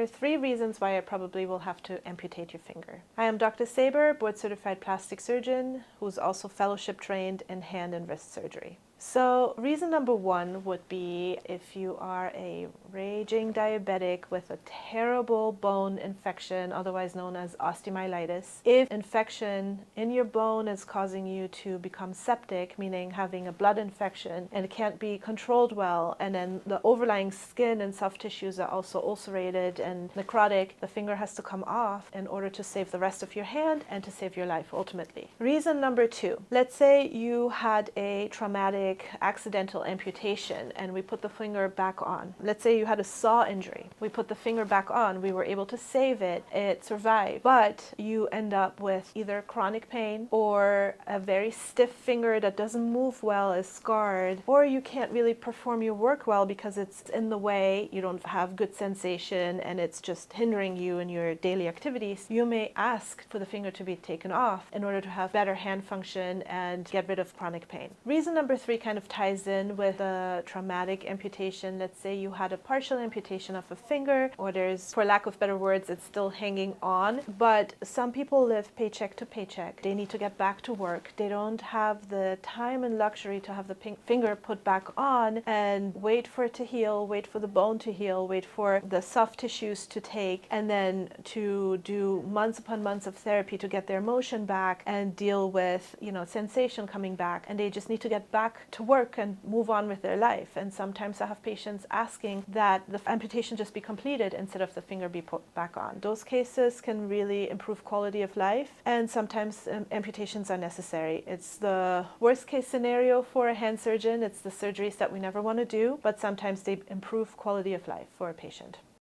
are 3 reasons why I probably will have to amputate your finger. I am Dr. Saber, board-certified plastic surgeon, who's also fellowship trained in hand and wrist surgery. So reason number 1 would be if you are a raging diabetic with a terrible bone infection, otherwise known as osteomyelitis. If infection in your bone is causing you to become septic, meaning having a blood infection, and it can't be controlled well, and then the overlying skin and soft tissues are also ulcerated and necrotic, the finger has to come off in order to save the rest of your hand and to save your life ultimately. Reason number 2, let's say you had a traumatic accidental amputation and we put the finger back on. Let's say you had a saw injury. We put the finger back on, we were able to save it, it survived, but you end up with either chronic pain or a very stiff finger that doesn't move well, is scarred, or you can't really perform your work well because it's in the way, you don't have good sensation and it's just hindering you in your daily activities. You may ask for the finger to be taken off in order to have better hand function and get rid of chronic pain. Reason number 3 kind of ties in with a traumatic amputation. Let's say you had a partial amputation of a finger, or there's, for lack of better words, it's still hanging on, but some people live paycheck to paycheck. They need to get back to work. They don't have the time and luxury to have the finger put back on and wait for it to heal, wait for the bone to heal, wait for the soft tissues to take, and then to do months upon months of therapy to get their motion back and deal with, sensation coming back. And they just need to get back to work and move on with their life. And sometimes I have patients asking that the amputation just be completed instead of the finger be put back on. Those cases can really improve quality of life, and sometimes amputations are necessary. It's the worst case scenario for a hand surgeon. It's the surgeries that we never want to do, but sometimes they improve quality of life for a patient.